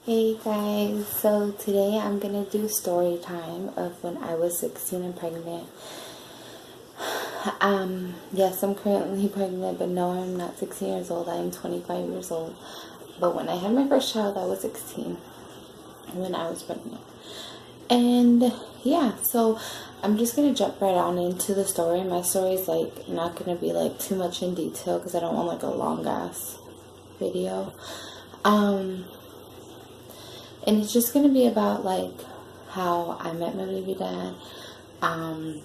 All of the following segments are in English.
Hey guys, so today I'm gonna do story time of when I was 16 and pregnant. Yes, I'm currently pregnant, but no, I'm not 16 years old. I am 25 years old. But when I had my first child, I was 16 when I was pregnant. And yeah, so I'm just gonna jump right on into the story. My story is like not gonna be like too much in detail because I don't want like a long ass video. And it's just gonna be about like how I met my baby dad, how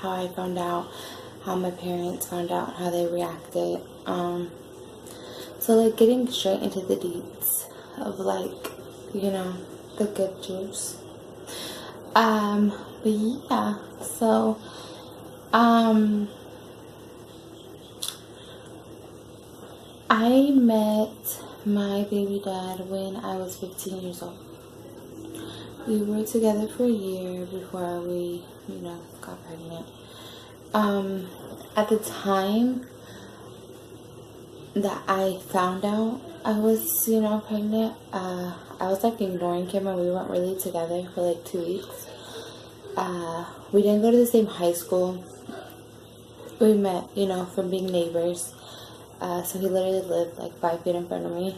I found out, how my parents found out, how they reacted. So like getting straight into the deets of like, the good juice. But yeah, so I met my baby dad when I was 15 years old. We were together for a year before we, got pregnant. At the time that I found out I was, pregnant, I was like ignoring him and we weren't really together for like 2 weeks. We didn't go to the same high school. We met, from being neighbors. So he literally lived like 5 feet in front of me.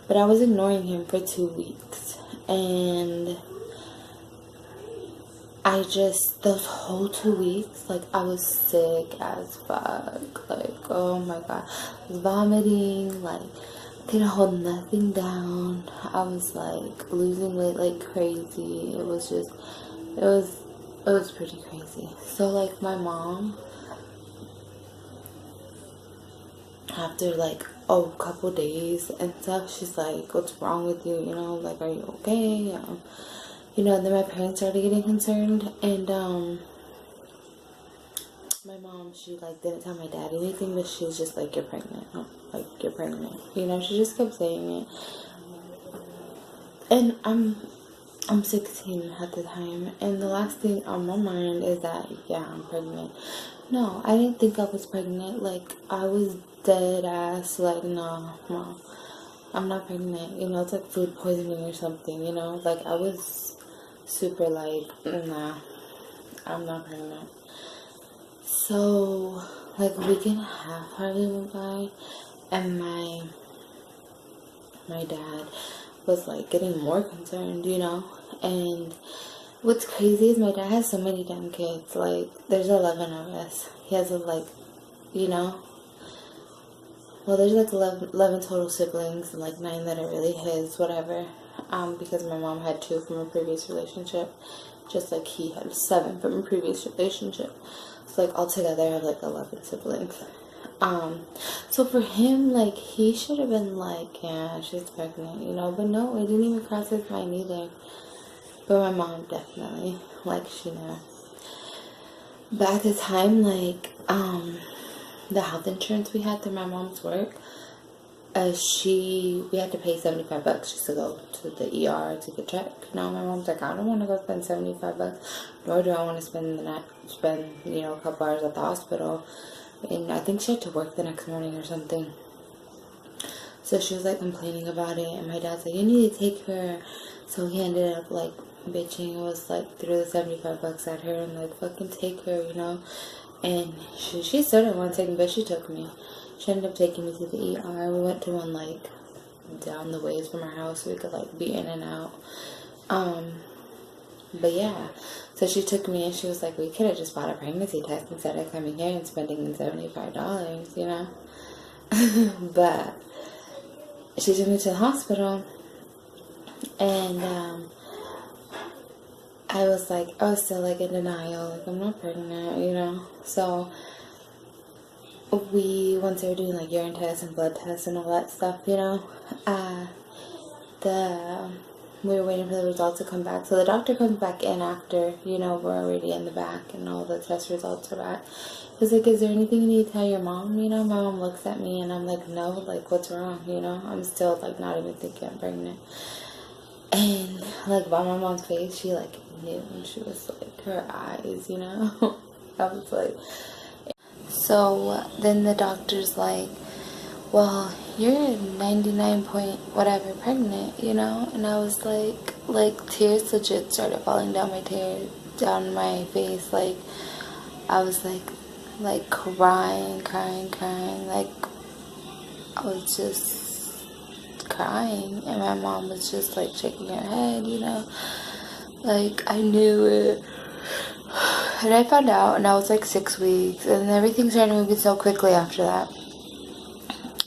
But I was ignoring him for 2 weeks. And those whole 2 weeks, like, I was sick as fuck. Like, oh my god. I was vomiting, like, couldn't hold nothing down. I was, like, losing weight like crazy. It was pretty crazy. So, like, my mom, after, like, a couple days and stuff, she's like, what's wrong with you? Like, are you okay? Then my parents started getting concerned, and my mom, she like didn't tell my dad anything, but she was just like, you're pregnant, like, you're pregnant, she just kept saying it. And I'm 16 at the time, and the last thing on my mind is that, yeah, I'm pregnant. No, I didn't think I was pregnant. Like, I was dead ass like, no, mom, I'm not pregnant. It's like food poisoning or something, like, I was super like, nah, I'm not pregnant. So, like, a week and a half hardly went by, and my dad was like getting more concerned, and what's crazy is my dad has so many damn kids. Like, there's 11 of us. He has well, there's like 11 total siblings and like 9 that are really his, whatever. Because my mom had 2 from a previous relationship, just like he had 7 from a previous relationship. So like altogether I have like 11 siblings. So for him, like, he should have been like, yeah, she's pregnant, but no, it didn't even cross his mind either. But my mom definitely, like, she knew. But at the time, like, the health insurance we had through my mom's work, we had to pay $75 just to go to the ER to get checked. My mom's like, I don't want to go spend $75, nor do I want to spend a couple hours at the hospital. And I think she had to work the next morning or something. So she was like complaining about it, and my dad's like, you need to take her. So he ended up like bitching. It was like, threw the $75 at her and like, fucking take her, And she still didn't want to take me, but she took me. She ended up taking me to the ER. We went to one like down the ways from our house so we could like be in and out. But yeah, so she took me and she was like, we could have just bought a pregnancy test instead of coming here and spending $75, But she took me to the hospital, and I was still like in denial, like, I'm not pregnant, So once they were doing like urine tests and blood tests and all that stuff, we were waiting for the results to come back. So the doctor comes back in after, we're already in the back and all the test results are back. He was like, is there anything you need to tell your mom? My mom looks at me and I'm like, no, like, what's wrong? I'm still like not even thinking I'm pregnant. And like by my mom's face, she like knew, and she was like, her eyes, I was like, so then the doctor's like, well, you're 99 point whatever pregnant, you know? And I was like tears legit started falling down down my face. Like, I was like crying, like, I was just crying, and my mom was just like shaking her head, you know? Like, I knew it. And I found out, and I was like 6 weeks, and everything started moving so quickly after that.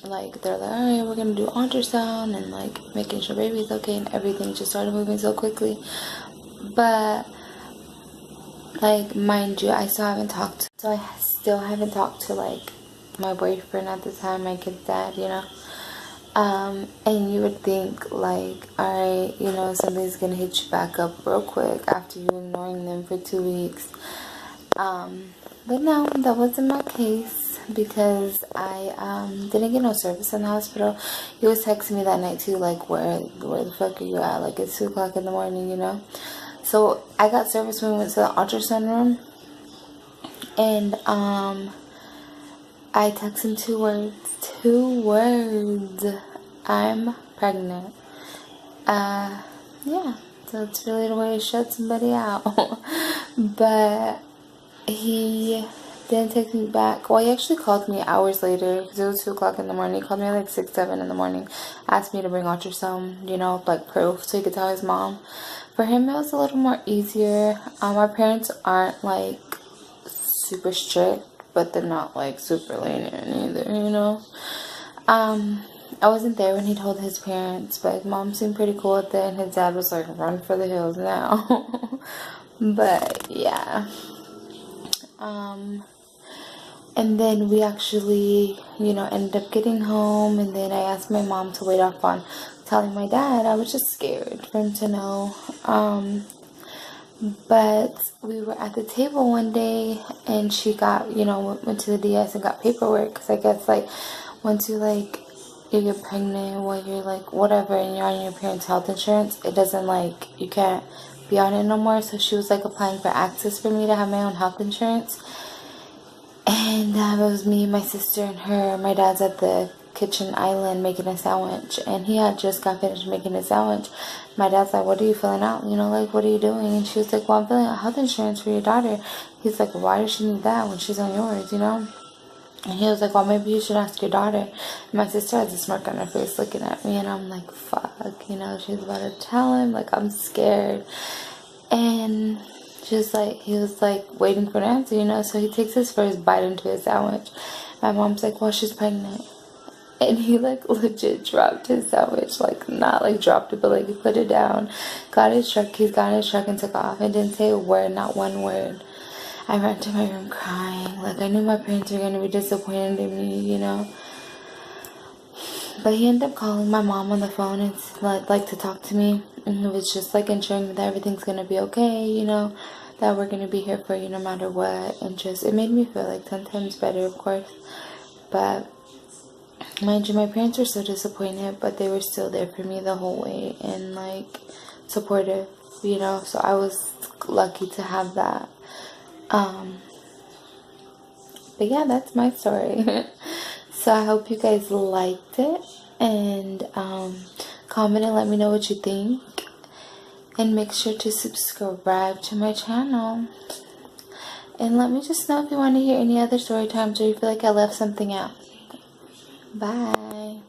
Like, they're like, alright, we're gonna do ultrasound, and like making sure baby's okay, and everything just started moving so quickly. But like, mind you, I still haven't talked to like my boyfriend at the time, my kid's dad, you know. And you would think like, alright, you know, somebody's gonna hit you back up real quick after you ignoring them for 2 weeks. But no, that wasn't my case, because I didn't get no service in the hospital. He was texting me that night too, like, where the fuck are you at? Like, it's 2 o'clock in the morning, you know. So I got service when we went to the ultrasound room, and I texted him 2 words. I'm pregnant. Yeah, so it's really the way to shut somebody out. But he didn't text me back. Well, he actually called me hours later, because it was 2 o'clock in the morning. He called me at like 6, 7 in the morning, asked me to bring ultrasound, you know, like proof, so he could tell his mom. For him, it was a little more easier. Our parents aren't like super strict, but they're not like super lenient either, you know. I wasn't there when he told his parents, but his mom seemed pretty cool with it, and his dad was like, run for the hills now. But yeah. And then we actually, you know, ended up getting home, and then I asked my mom to wait off on telling my dad. I was just scared for him to know. But we were at the table one day, and she got, you know, went to the DS and got paperwork, because I guess like once you like you get pregnant while you're like whatever and you're on your parents' health insurance, it doesn't like, you can't be on it no more. So she was like applying for access for me to have my own health insurance. And it was me, my sister, and her. My dad's at the kitchen island making a sandwich, and he had just got finished making a sandwich. My dad's like, what are you filling out? You know, like, what are you doing? And she was like, well, I'm filling out health insurance for your daughter. He's like, why does she need that when she's on yours, you know? And he was like, well, maybe you should ask your daughter. And my sister has a smirk on her face looking at me, and I'm like, fuck, you know, she's about to tell him, like, I'm scared. And he was like waiting for an answer, you know. So he takes his first bite into his sandwich. My mom's like, well, she's pregnant. And he like legit dropped his sandwich, like not like dropped it, but like he put it down, got his truck, and took off, and didn't say a word, not one word. I ran to my room crying. Like, I knew my parents were going to be disappointed in me, you know. But he ended up calling my mom on the phone and like to talk to me. And it was just like ensuring that everything's going to be okay, you know. That we're going to be here for you no matter what. And just, it made me feel like 10 times better, of course. But mind you, my parents were so disappointed, but they were still there for me the whole way. And like supportive, you know. So I was lucky to have that. But yeah, that's my story. So I hope you guys liked it, and comment and let me know what you think, and make sure to subscribe to my channel, and let me just know if you want to hear any other story times, or you feel like I left something out. Bye.